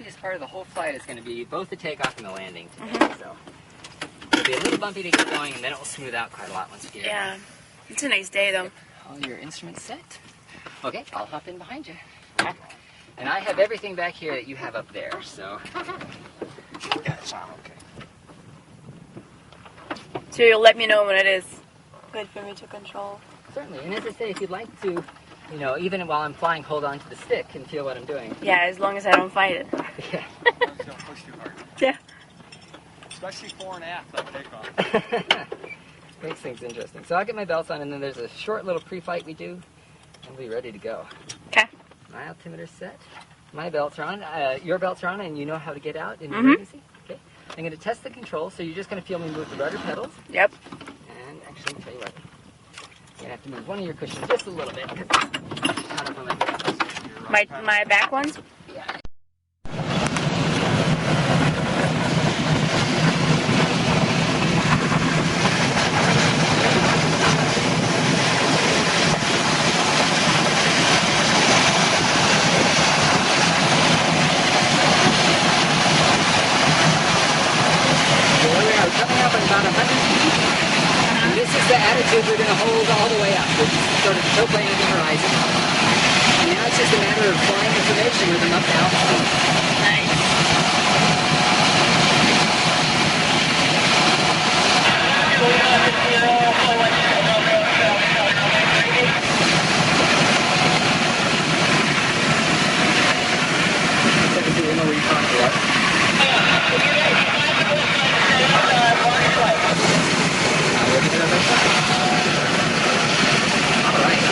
bumpiest part of the whole flight is going to be both the takeoff and the landing today. So it'll be a little bumpy to get going, and then it will smooth out quite a lot once we get Yeah, it's a nice day though. all your instruments set. Okay, I'll hop in behind you. And I have everything back here that you have up there, so. Yeah, it's on, okay. So you'll let me know when it is good for me to control. Certainly, and as I say, if you'd like to, you know, even while I'm flying, hold on to the stick and feel what I'm doing. Yeah, as long as I don't fight it. Yeah. Don't push too hard. Yeah. Especially fore and aft on takeoff. Makes things interesting. So I'll get my belts on, and then there's a short little pre-flight we do, and we'll be ready to go. Okay. My altimeter's set. My belts are on. Your belts are on, and you know how to get out in emergency. Okay. I'm going to test the controls, so you're just going to feel me move the rudder pedals. Yep. And actually, I'll tell you what. You're going to have to move one of your cushions just a little bit. Out of My back ones? Yeah. The attitude we're going to hold all the way up. We're just sort of still playing at the horizon. And now it's just a matter of flying information with them up to altitude. Nice. You know what you're talking about. Alright.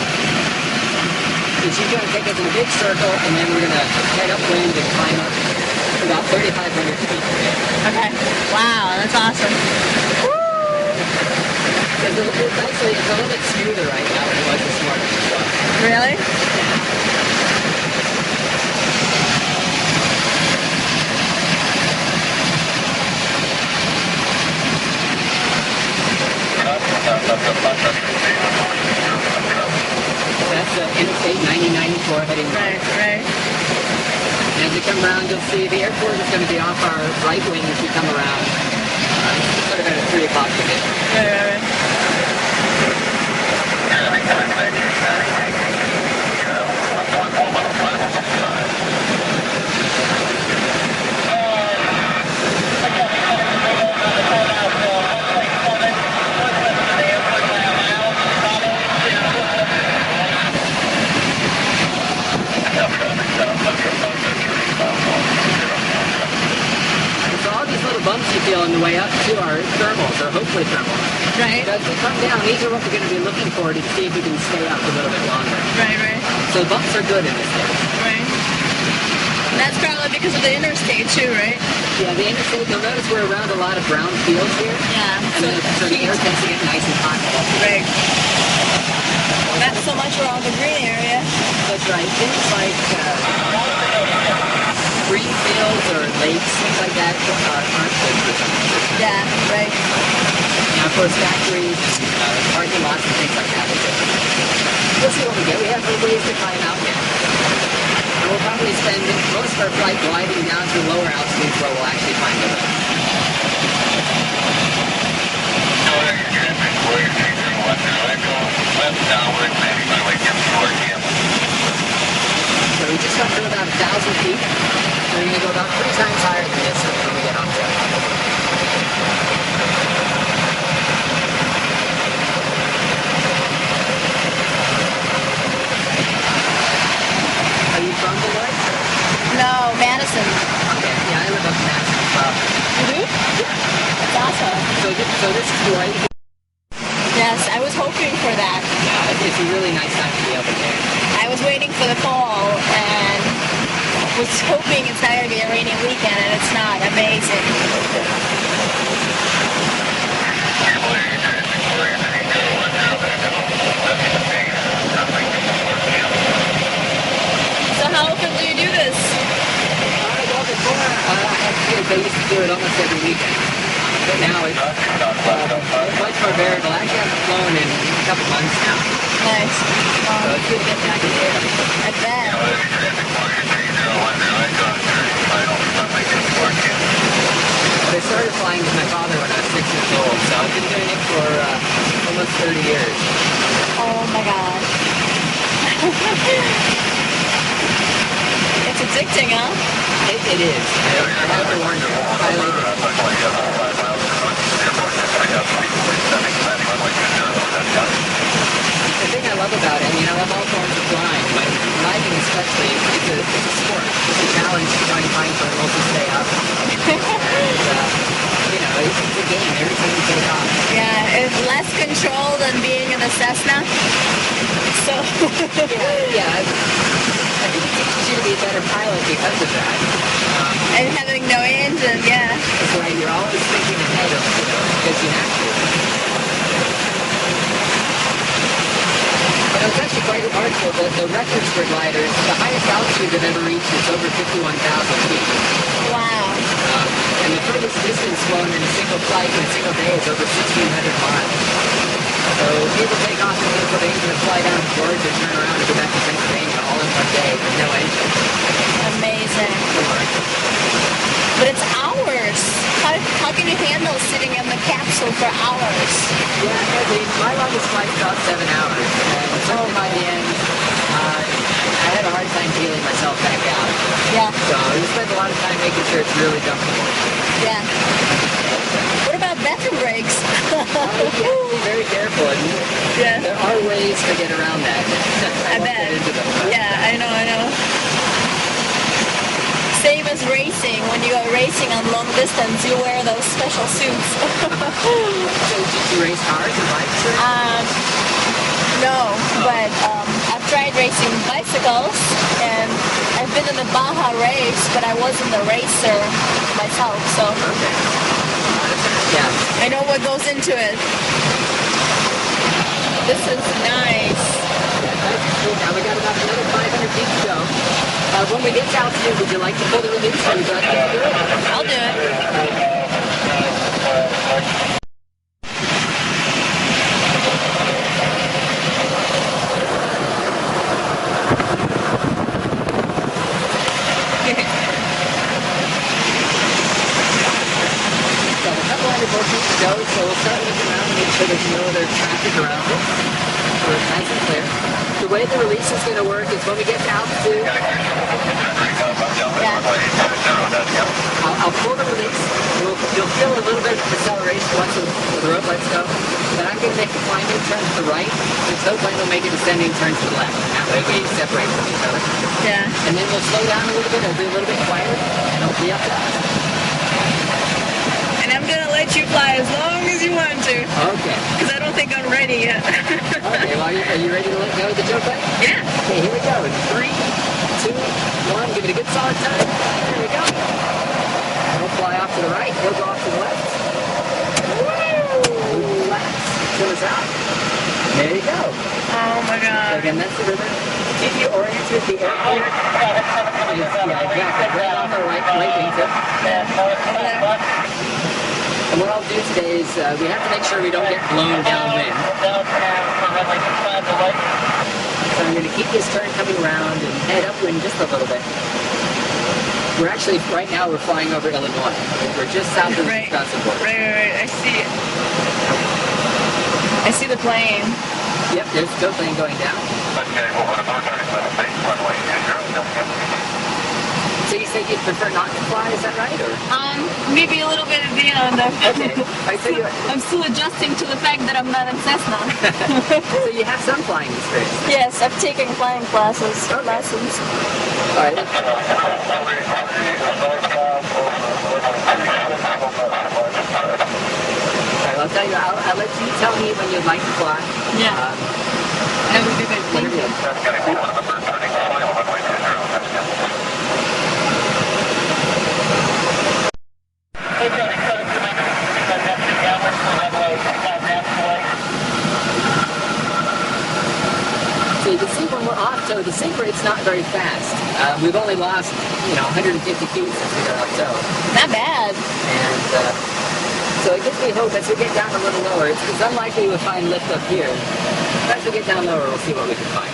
So she's going to take us in a big circle, and then we're going to head upwind and climb up about 3,500 feet. Okay. Wow, that's awesome. It's a little bit smoother right now than it was this morning. Really? That's Interstate 9094 heading north. Right. And as we come around, you'll see the airport is going to be off our right wing as we come around. Sort of at a 3 o'clock position. Right. Bumps you feel on the way up to our thermals, or hopefully thermals. Right. As we come down, these are what we're going to be looking for to see if we can stay up a little bit longer. Right. So the bumps are good in this case. Right. And that's probably because of the interstate too, right? Yeah, the interstate, you'll notice we're around a lot of brown fields here. Yeah. And so the air tends to get nice and hot. Right. Not so much around the green area. That's right. Things like green fields or lakes, things like that aren't good for some. Yeah, right. Now, of course, factories, parking lots, and things like that. We'll see what we get. We have a ways to climb out yet. And we'll probably spend most of our flight gliding down to lower altitudes where we'll actually find the road. So we just got to about 1,000 feet. We're going to go about 3 times higher than this when we get off there. Are you from Beloit? No, Madison. Okay, yeah, I live up in Madison as well. You do? Yeah. That's awesome. So this is Beloit. Yes, I was hoping for that. Yeah, it's a really nice time to be over there. I was waiting for the fall and was hoping it's not going to be a rainy weekend, and it's not. Amazing. So how often do you do this? Well, before, I used to do it almost every weekend. But now it's much more variable. I actually haven't flown in a couple months now. Nice. So it's good to get back in the air. I bet. flying with my father when I was 6 years old, so I've been doing it for almost 30 years. Oh my gosh. It's addicting, huh? It is. I have to warn you. The thing I love about it, I mean, I love all forms of flying, but gliding especially, it's a sport. It's a challenge to try and find turtles to stay up. And, you know, it's a game every time you take off. Yeah, it's less control than being in a Cessna. So, Yeah, I think it teaches you to be a better pilot because of that. and having no engine, yeah. That's why you're always thinking ahead of, you know, because you have to. It's actually quite remarkable that the records for gliders, the highest altitude they've ever reached is over 51,000 feet. Wow. And the furthest distance flown in a single flight in a single day is over 1,600 miles. So people take off in Pennsylvania and fly down to Georgia, turn around and go back to Pennsylvania all in one day with no engine. Amazing. But it's hours. How can you handle sitting in the capsule for hours? Yeah, my longest flight was about 7 hours. And certainly by the end, I had a hard time feeling myself back out. Yeah. So we spent a lot of time making sure it's really comfortable. Yeah. What about bathroom breaks? You have to be very careful. And Yeah. there are ways to get around that. I won't bet. get into them, but- Yeah, I know. Same as racing. When you go racing on long distance, you wear those special suits. So did you race cars or bikes? Or? No, but I've tried racing bicycles, and I've been in the Baja race, but I wasn't a racer myself, so Okay. Yeah. I know what goes into it. This is nice. Now we got about another 500 feet to go. When we get to altitude, would you like to pull the release or would you like me to do it? I'll do it. So a couple hundred more feet to go, so we'll start looking around and make sure there's no other traffic around us. So it's nice and clear. The way the release is going to work is when we get to altitude, Yeah. I'll pull the release. You'll feel a little bit of acceleration once the rope lets go. But I'm going to make a climbing turn to the right, and so plane will make a descending turn to the left. That way we separate from each other. Yeah. And then we'll slow down a little bit, it'll be a little bit quieter, and it'll be up to us. And I'm gonna let you fly as long as you want to, Okay. because I don't think I'm ready yet. Okay, well, are you ready to let go of the jump plane? Yeah. Okay, here we go. In 3, 2, 1, give it a good solid time. There we go. We'll fly off to the right, we'll go off to the left. Woo! Relax. Fill us out. There you go. Oh my So god. again, that's the river. Keep you oriented at the airport. Yeah, exactly. Right on the right wingtip. And what I'll do today is we have to make sure we don't get blown downwind. So I'm going to keep this turn coming around and head upwind just a little bit. We're actually, right now, we're flying over Illinois. We're just south of the Right. Wisconsin border. Right. I see it. I see the plane. Yep, there's still plane going down. So you say you'd prefer not to fly, is that right? Or? Maybe a little bit at the end. Okay. I tell you what, I'm still adjusting to the fact that I'm not in Cessna. so you have some flying experience. Yes, I'm taking flying classes. Okay. Lessons. All right. All right, I'll tell you, I'll let you tell me when you'd like to fly. Yeah. That would be good. Thank you. So you can see when we're off tow, the sink rate's not very fast. We've only lost, 150 feet since we got off tow. Not bad. And so it gives me hope as we get down a little lower. It's unlikely we'll find lift up here. But as we get down lower, we'll see what we can find.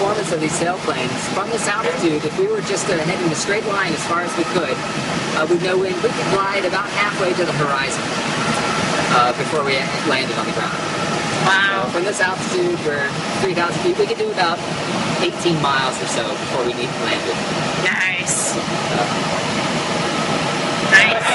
performance of these sailplanes. From this altitude, if we were just heading a straight line as far as we could, with no wind, we could glide about halfway to the horizon before we landed on the ground. Wow. So from this altitude, we're 3,000 feet. We could do about 18 miles or so before we landed. Nice. Nice.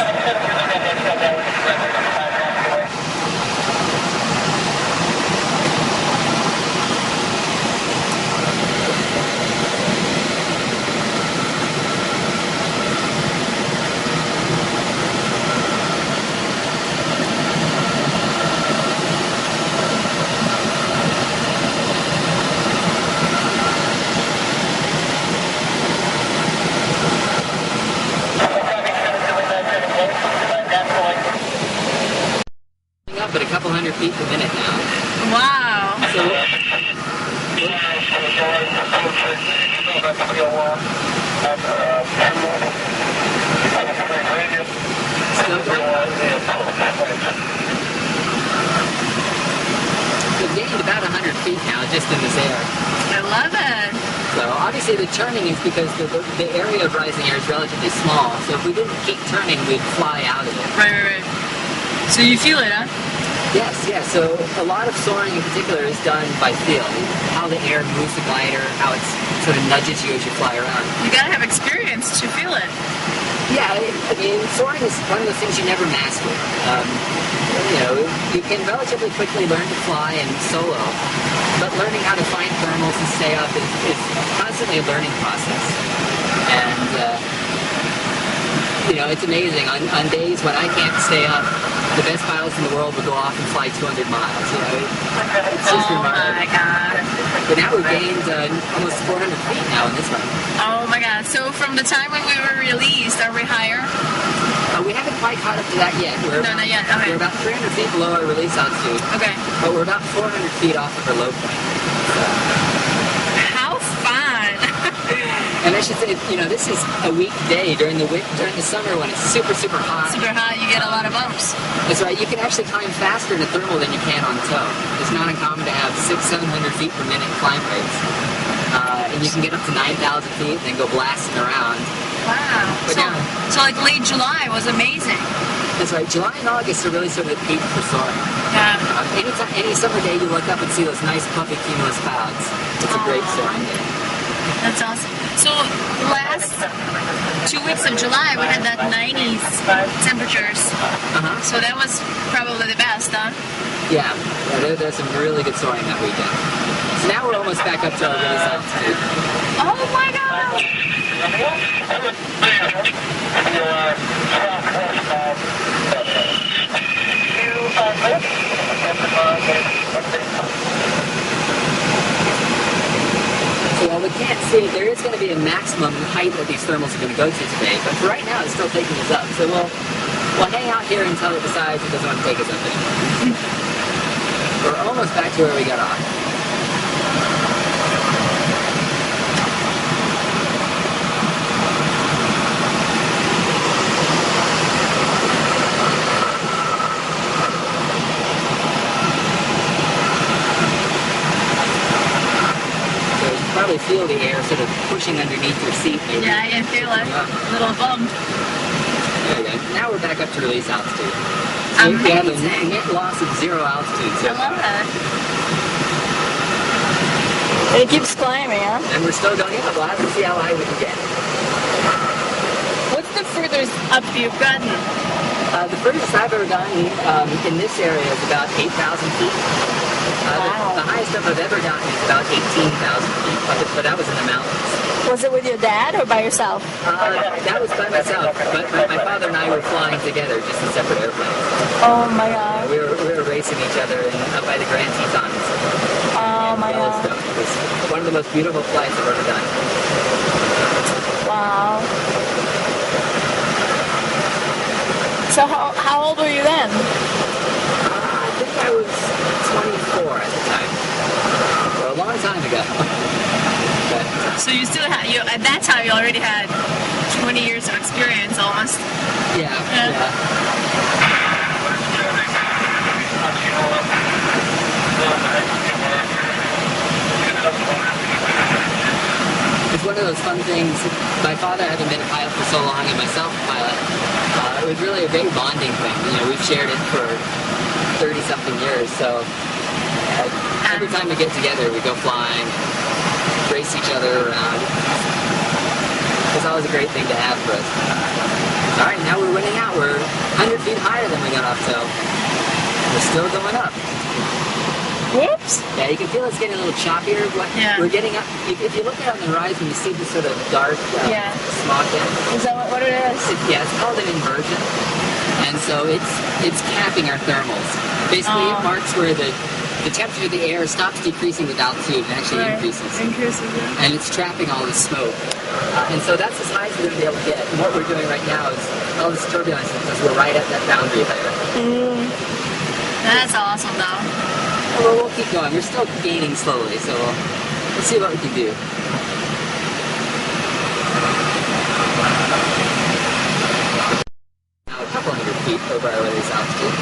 But a couple hundred feet per minute now. Wow. So, still going. We've gained about 100 feet now just in this air. I love it. So obviously the turning is because the area of rising air is relatively small. So if we didn't keep turning, we'd fly out of it. Right. So you feel it, huh? Yes. So a lot of soaring in particular is done by feel. How the air moves the glider, how it sort of nudges you as you fly around. You gotta have experience to feel it. Yeah, I mean, soaring is one of those things you never master. You can relatively quickly learn to fly and solo, but learning how to find thermals and stay up is constantly a learning process. And, it's amazing. On days when I can't stay up, the best pilots in the world will go off and fly 200 miles. It's just remarkable. My God. But now we've gained almost 400 feet now in this one. Oh my God. So from the time when we were released, are we higher? We haven't quite caught up to that yet. Not yet. Okay. We're about 300 feet below our release altitude. Okay. But we're about 400 feet off of our low point. How fun! And I should say, this is a weekday during the summer when it's super, super hot. Super hot, you get a lot of bumps. That's right. You can actually climb faster in a thermal than you can on tow. It's not uncommon to have 600-700 feet per minute climb rates. And you can get up to 9,000 feet and then go blasting around. Wow. But so like late July was amazing. That's right. July and August are really sort of the peak for soaring. Yeah. Any summer day you look up and see those nice puffy cumulus clouds. It's a great soaring day. That's awesome. So last 2 weeks of July we had that 90s temperatures. So that was probably the best, huh? Yeah, there's some really good soaring that weekend. So now we're almost back up to our release altitude. Oh my God! So while we can't see, there is going to be a maximum height that these thermals are going to go to today, but for right now it's still taking us up. So we'll hang out here until it decides it doesn't want to take us up anymore. We're almost back to where we got off. Probably feel the air sort of pushing underneath your seat. Maybe. Yeah, I can feel it. A little bump. There we go. Now we're back up to release altitude. So Amazing. we have a net loss of 0 altitude. So I love that. And it keeps climbing, huh? And we're still going up. We'll have to see how high we can get. What's the furthest up you've gotten? The furthest I've ever gotten in this area is about 8,000 feet. Wow. The highest up I've ever gotten is about 18,000 feet, but that was in the mountains. Was it with your dad or by yourself? That was by myself, but my father and I were flying together, just in separate airplanes. Oh my God. We were racing each other up by the Grand Tetons. Oh my God. Yellowstone. It was one of the most beautiful flights I've ever done. Wow. So how old were you then? I think I was 24 at the time. So a long time ago. But, So you still had, at that time you already had 20 years of experience almost. yeah. those fun things. My father having been a pilot for so long and myself a pilot, it was really a great bonding thing. You know, we've shared it for 30-something years, so every time we get together, we go flying, race each other around. It's always a great thing to have for us. All right, now we're winning out. We're 100 feet higher than we got off, so we're still going up. Whoops. Yeah, you can feel it's getting a little choppier. Yeah. We're getting up. If you look out on the horizon, you see this sort of dark smog thing. Is that what it is? It's called an inversion. And so it's capping our thermals. Basically, it marks where the temperature of the air stops decreasing with altitude and actually increases. Yeah. And it's trapping all this smoke. And so that's as high as we're going to be able to get. And what we're doing right now is all this turbulence because we're right at that boundary layer. That's awesome, though. Well, we'll keep going. We're still gaining slowly, so we'll see what we can do. Now, a couple hundred feet over our release altitude.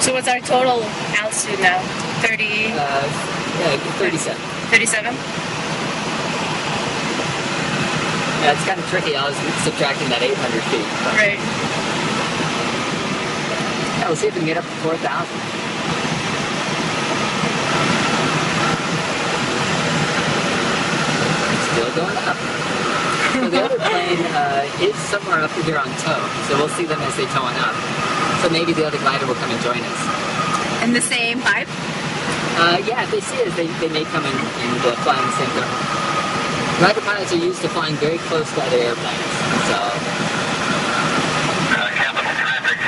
So what's our total altitude now? 30? 37. 37? Yeah, it's kind of tricky. I was subtracting that 800 feet. But Right. yeah, we'll see if we can get up to 4,000. Still going up. So the other plane is somewhere up here on tow, so we'll see them as they tow on up. So maybe the other glider will come and join us. In the same pipe? Yeah, if they see us, they may come and fly in the same car. Glider pilots are used to flying very close to other airplanes, so... Capital traffic,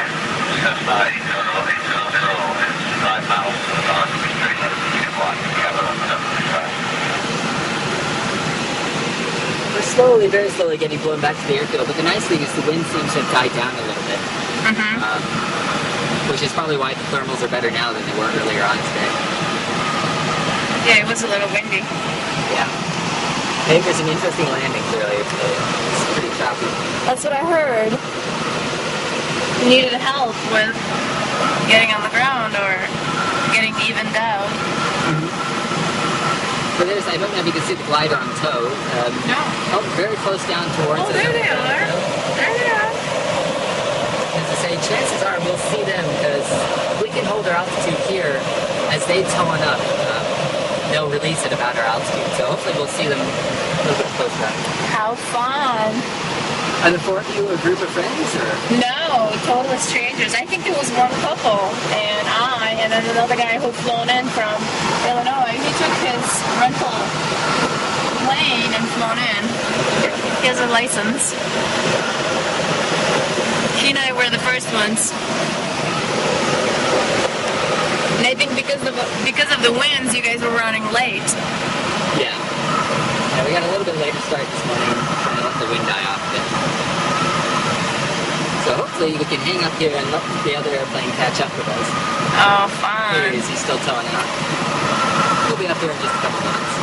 Cessna 8080 is 5 miles north of the street, 8 o'clock, Capital 735. We're slowly, very slowly getting blown back to the airfield, but the nice thing is the wind seems to have died down a little bit. Which is probably why the thermals are better now than they were earlier on today. Yeah, it was a little windy. Yeah. I think there's some interesting landings earlier today. It's pretty choppy. That's what I heard. You needed help with getting on the ground or getting evened out. But there's, I don't know if you can see the glider on tow. No. Oh, very close down towards us. There they are. There they are. As I say, chances are we'll see them because if we can hold our altitude here as they tow on up, they'll release at about our altitude. So hopefully we'll see them a little bit closer up. How fun. Are the four of you a group of friends, or? No, total strangers. I think there was one couple, and then another guy who'd flown in from Illinois. He took his rental plane and flown in. He has a license. He and I were the first ones. And I think because of the winds, you guys were running late. Yeah. Yeah, we got a little bit later start this morning, trying to let the wind die off a bit. So hopefully we can hang up here and let the other airplane catch up with us. Oh, Here he fun. is, he's still towing out. We'll be up there in just a couple minutes.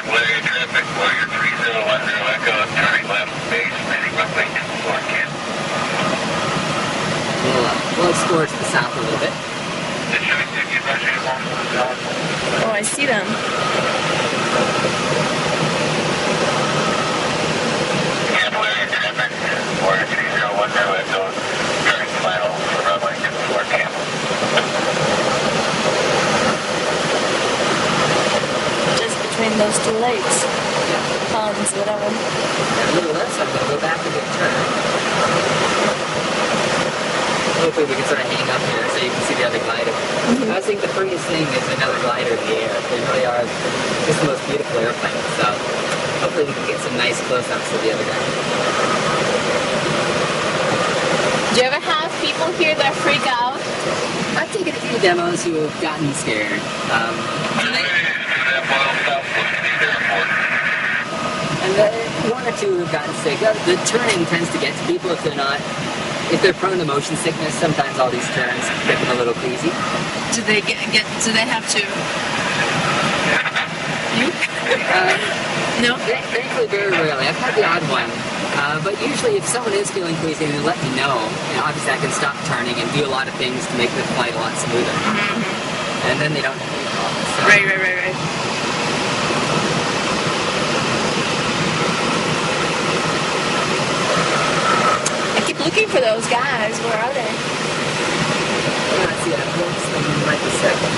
Warrior traffic, Warrior 3010 Echo, turning left, base, landing runway 24 camp. We'll explore to the south a little bit. Oh, I see them. Warrior traffic, Warrior 3010 Echo, turning final for runway 24 camp. Just between those two lakes. Yeah. Ponds, whatever. And a little less, I'm going to go back and get turn. Hopefully we can sort of hang up here so you can see the other glider. I think the prettiest thing is another glider in the air. They really are just the most beautiful airplane. So hopefully we can get some nice close-ups of the other guy. Do you ever have people here that freak out? I've taken a few demos who have gotten scared. And one or two have gotten sick. The turning tends to get to people if they're prone to motion sickness. Sometimes all these turns get them a little queasy. Do they do they have to? No? Thankfully, very rarely. I've had the odd one. But usually if someone is feeling queasy, they let me know. Obviously I can stop turning and do a lot of things to make the flight a lot smoother. And then they don't have any problems. So. Right. looking for those guys. Where are they? Yeah, I see that. Looks like them right this second.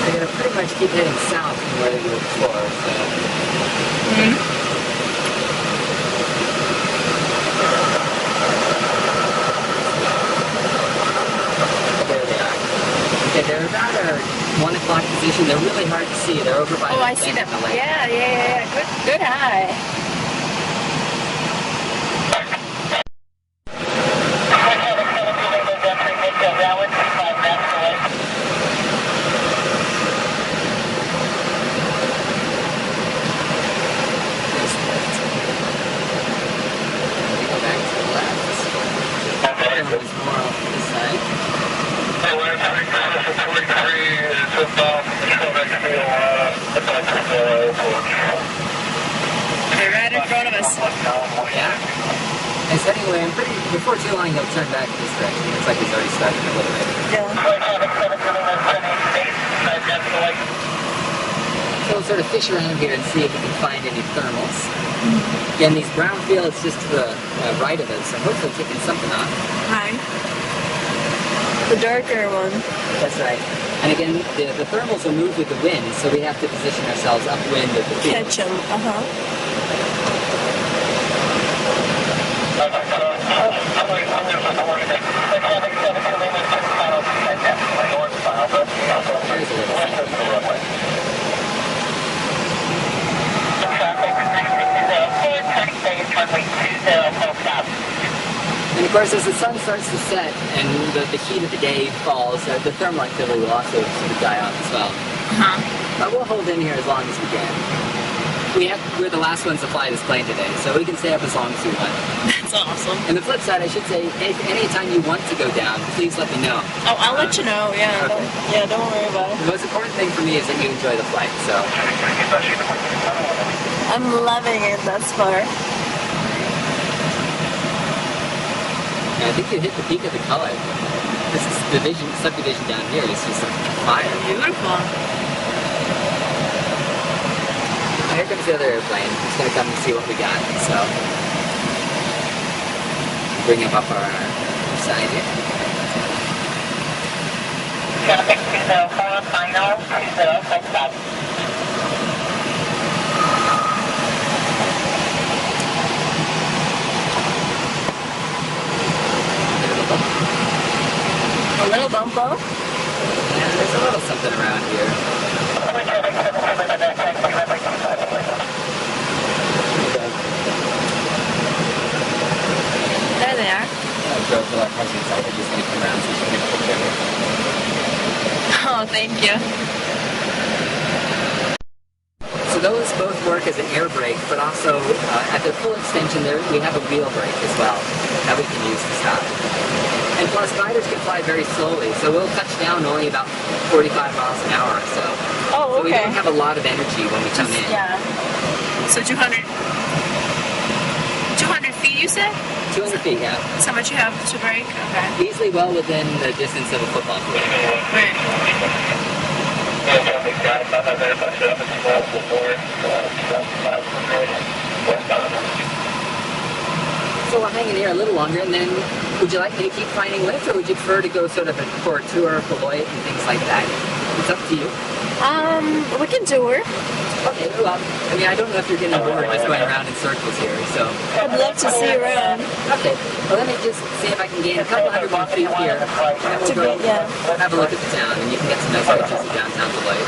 They're gonna pretty much keep heading south from where they were before, so. There they are. Okay, they're about our 1 o'clock position. They're really hard to see. They're over by Oh, the I see bend them. in the lake. Yeah. Good eye. Go back to the left. And there's more off to this side. They're right in front of us. Yeah. It's heading away. Before too long, he'll turn back this direction. Looks like he's already started a little bit. Yeah. So we'll sort of fish around here and see if we can find any thermals. Again, these brown fields just to the right of us, so hopefully taking something off. Right. The darker one. That's right. And again, the thermals will move with the wind, so we have to position ourselves upwind of the field. Catch them. There's a little And of course, as the sun starts to set and the heat of the day falls, the thermal activity will also sort of die off as well. But we'll hold in here as long as we can. We're the last ones to fly this plane today, so we can stay up as long as we want. That's awesome. And the flip side, I should say, anytime you want to go down, please let me know. Oh, I'll let you know. Yeah. Okay. Don't worry about it. The most important thing for me is that you enjoy the flight, so. I'm loving it thus far. And I think you hit the peak of the color. This is subdivision down here is just fire. Beautiful. Here comes the other airplane. It's going to come and see what we got. So, bring him up our side here. Traffic 204, final 2067. A little bumpo. Yeah, there's a little something around here. There they are. I drove to our president's side. They're just going to come around so you can get a picture of it. Oh, thank you. So those both work as an air brake, but also at their full extension, we have a wheel brake as well that we can use to stop. And plus, gliders can fly very slowly, so we'll touch down only about 45 miles an hour or so. Oh, So we okay. don't have a lot of energy when we come in. Yeah. So 200 feet, you said? 200 feet, yeah. That's how much you have to brake? Okay. Easily well within the distance of a football field. Right. So we'll hang in here a little longer, and then would you like me to keep finding lift, or would you prefer to go sort of for a tour of Beloit and things like that? It's up to you. We can do her. Okay, well, I mean, I don't know if you're getting bored just going around in circles here, so. I'd love to see around. Okay, well, let me just see if I can gain a couple hundred more feet here, and then we'll go Yeah. have a look at the town, and you can get some nice pictures of downtown Beloit.